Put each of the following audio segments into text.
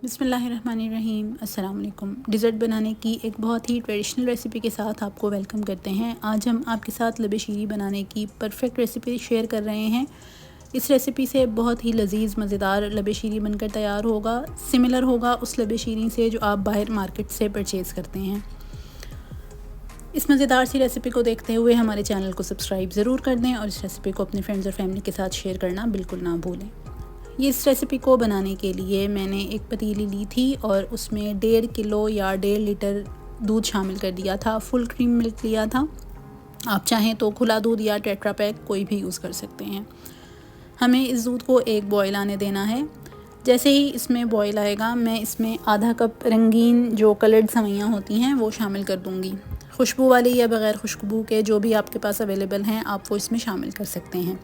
बिस्मिल्लाहिर्रहमानिर्रहीम। अस्सलाम वालेकुम। डिज़र्ट बनाने की एक बहुत ही ट्रेडिशनल रेसिपी के साथ आपको वेलकम करते हैं। आज हम आपके साथ लबे शीरी बनाने की परफेक्ट रेसिपी शेयर कर रहे हैं। इस रेसिपी से बहुत ही लजीज़ मज़ेदार लबे शीरी बनकर तैयार होगा। सिमिलर होगा उस लबे शीरी से जो आप बाहर मार्केट से परचेज़ करते हैं। इस मज़ेदार सी रेसिपी को देखते हुए हमारे चैनल को सब्सक्राइब ज़रूर कर दें और इस रेसिपी को अपने फ्रेंड्स और फैमिली के साथ शेयर करना बिल्कुल ना भूलें। ये इस रेसिपी को बनाने के लिए मैंने एक पतीली ली थी और उसमें 1.5 किलो या 1.5 लीटर दूध शामिल कर दिया था। फुल क्रीम मिल्क लिया था। आप चाहें तो खुला दूध या टेट्रा पैक कोई भी यूज़ कर सकते हैं। हमें इस दूध को एक बॉयल आने देना है। जैसे ही इसमें बॉयल आएगा मैं इसमें आधा कप रंगीन जो कलर्ड सेवइयाँ होती हैं वो शामिल कर दूँगी। खुशबू वाली या बग़ैर खुशबू के जो भी आपके पास अवेलेबल हैं आप वो इसमें शामिल कर सकते हैं।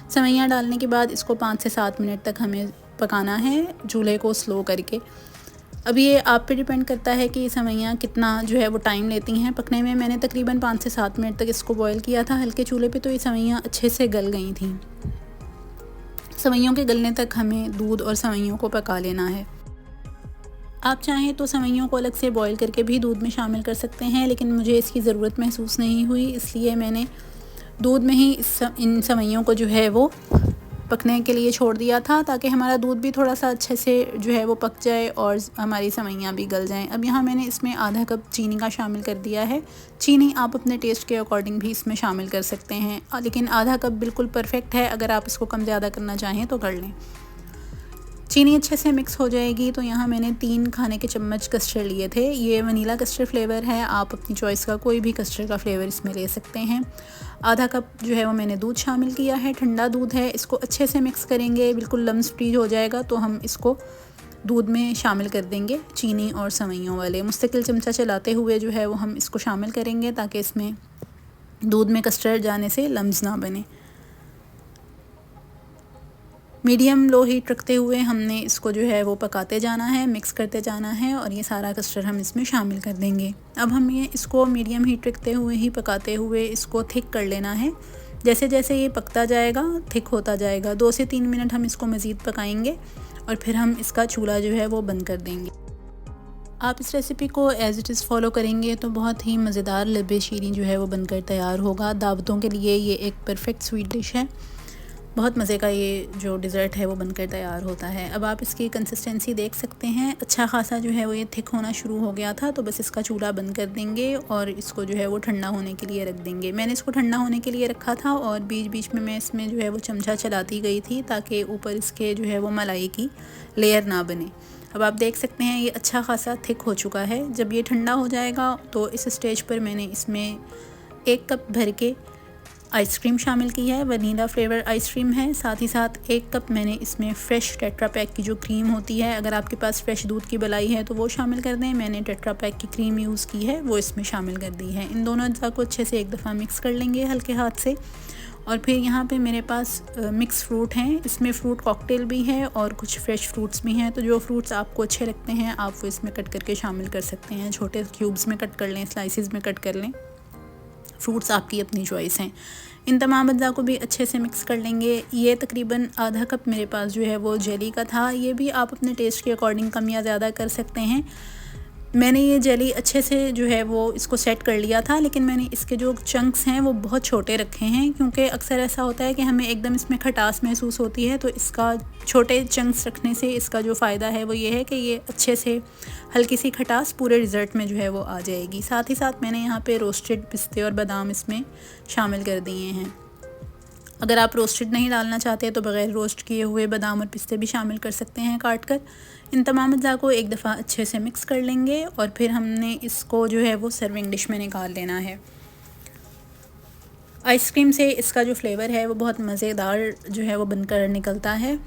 सेवइयाँ डालने के बाद इसको 5 से 7 मिनट तक हमें पकाना है, चूल्हे को स्लो करके। अब ये आप पे डिपेंड करता है कि सेवइयाँ कितना जो है वो टाइम लेती हैं पकने में। मैंने तकरीबन 5 से 7 मिनट तक इसको बॉयल किया था हल्के चूल्हे पे, तो ये सेवइयाँ अच्छे से गल गई थी। सेवइयों के गलने तक हमें दूध और सेवइयों को पका लेना है। आप चाहें तो सेवइयों को अलग से बॉईल करके भी दूध में शामिल कर सकते हैं, लेकिन मुझे इसकी ज़रूरत महसूस नहीं हुई, इसलिए मैंने दूध में ही इन सेवइयों को जो है वो पकने के लिए छोड़ दिया था, ताकि हमारा दूध भी थोड़ा सा अच्छे से जो है वो पक जाए और हमारी सेवइयाँ भी गल जाएं। अब यहाँ मैंने इसमें आधा कप चीनी का शामिल कर दिया है। चीनी आप अपने टेस्ट के अकॉर्डिंग भी इसमें शामिल कर सकते हैं, लेकिन आधा कप बिल्कुल परफेक्ट है। अगर आप इसको कम ज़्यादा करना चाहें तो कर लें। चीनी अच्छे से मिक्स हो जाएगी तो यहाँ मैंने 3 खाने के चम्मच कस्टर्ड लिए थे। ये वनीला कस्टर्ड फ्लेवर है, आप अपनी चॉइस का कोई भी कस्टर्ड का फ्लेवर इसमें ले सकते हैं। आधा कप जो है वो मैंने दूध शामिल किया है, ठंडा दूध है। इसको अच्छे से मिक्स करेंगे, बिल्कुल लम्स फ्री हो जाएगा तो हम इसको दूध में शामिल कर देंगे। चीनी और सेवइयों वाले मुस्तकिल चमचा चलाते हुए जो है वो हम इसको शामिल करेंगे, ताकि इसमें दूध में कस्टर्ड जाने से लम्स ना बने। मीडियम लो हीट रखते हुए हमने इसको जो है वो पकाते जाना है, मिक्स करते जाना है और ये सारा कस्टर्ड हम इसमें शामिल कर देंगे। अब हमें इसको मीडियम हीट रखते हुए ही पकाते हुए इसको थिक कर लेना है। जैसे जैसे ये पकता जाएगा थिक होता जाएगा। 2 से 3 मिनट हम इसको मज़ीद पकाएंगे और फिर हम इसका चूल्हा जो है वो बंद कर देंगे। आप इस रेसिपी को एज़ इट इज़ फॉलो करेंगे तो बहुत ही मज़ेदार लबे शीरी जो है वो बनकर तैयार होगा। दावतों के लिए ये एक परफेक्ट स्वीट डिश है। बहुत मज़े का ये जो डिज़र्ट है वो बनकर तैयार होता है। अब आप इसकी कंसिस्टेंसी देख सकते हैं, अच्छा खासा जो है वो ये थिक होना शुरू हो गया था, तो बस इसका चूल्हा बंद कर देंगे और इसको जो है वो ठंडा होने के लिए रख देंगे। मैंने इसको ठंडा होने के लिए रखा था और बीच बीच में मैं इसमें जो है वो चमचा चलाती गई थी, ताकि ऊपर इसके जो है वो मलाई की लेयर ना बने। अब आप देख सकते हैं ये अच्छा खासा थिक हो चुका है। जब ये ठंडा हो जाएगा तो इस स्टेज पर मैंने इसमें 1 कप भर के आइसक्रीम शामिल की है। वनीला फ्लेवर आइसक्रीम है। साथ ही साथ 1 कप मैंने इसमें फ़्रेश टेट्रा पैक की जो क्रीम होती है, अगर आपके पास फ़्रेश दूध की मलाई है तो वो शामिल कर दें। मैंने टेट्रा पैक की क्रीम यूज़ की है, वो इसमें शामिल कर दी है। इन दोनों अज्जा को अच्छे से एक दफ़ा मिक्स कर लेंगे हल्के हाथ से। और फिर यहाँ पे मेरे पास मिक्स फ्रूट हैं, इसमें फ्रूट कॉकटेल भी है और कुछ फ्रेश फ्रूट्स भी हैं। तो जो फ्रूट्स आपको अच्छे लगते हैं आप वो इसमें कट करके शामिल कर सकते हैं। छोटे क्यूब्स में कट कर लें, स्लाइसिस में कट कर लें, फ्रूट्स आपकी अपनी चॉइस हैं। इन तमाम अज्जा को भी अच्छे से मिक्स कर लेंगे। ये तकरीबन आधा कप मेरे पास जो है वो जेली का था। ये भी आप अपने टेस्ट के अकॉर्डिंग कम या ज़्यादा कर सकते हैं। मैंने ये जेली अच्छे से जो है वो इसको सेट कर लिया था, लेकिन मैंने इसके जो चंक्स हैं वो बहुत छोटे रखे हैं, क्योंकि अक्सर ऐसा होता है कि हमें एकदम इसमें खटास महसूस होती है। तो इसका छोटे चंक्स रखने से इसका जो फ़ायदा है वो ये है कि ये अच्छे से हल्की सी खटास पूरे डिज़र्ट में जो है वो आ जाएगी। साथ ही साथ मैंने यहाँ पे रोस्टेड पिस्ते और बादाम इसमें शामिल कर दिए हैं। अगर आप रोस्टेड नहीं डालना चाहते तो बग़ैर रोस्ट किए हुए बादाम और पिस्ते भी शामिल कर सकते हैं काट कर। इन तमाम अज्जा को एक दफ़ा अच्छे से मिक्स कर लेंगे और फिर हमने इसको जो है वो सर्विंग डिश में निकाल लेना है। आइसक्रीम से इसका जो फ्लेवर है वो बहुत मज़ेदार जो है वो बनकर निकलता है।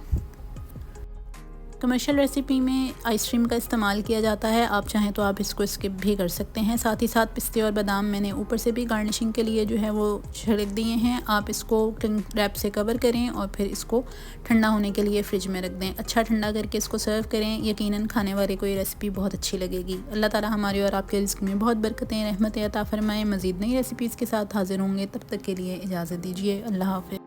कमर्शियल रेसिपी में आइसक्रीम का इस्तेमाल किया जाता है, आप चाहें तो आप इसको स्किप भी कर सकते हैं। साथ ही साथ पिस्ते और बादाम मैंने ऊपर से भी गार्निशिंग के लिए जो है वो छिड़क दिए हैं। आप इसको क्लिंग रैप से कवर करें और फिर इसको ठंडा होने के लिए फ़्रिज में रख दें। अच्छा ठंडा करके इसको सर्व करें, यकीनन खाने वाले को ये रेसिपी बहुत अच्छी लगेगी। अल्लाह ताला हमारी और आपके रिज़्क़ में बहुत बरकतें रहमतें अता फ़रमाएं। मज़ीद नई रेसिपीज़ के साथ हाज़िर होंगे, तब तक के लिए इजाज़त दीजिए। अल्लाह हाफ़िज़।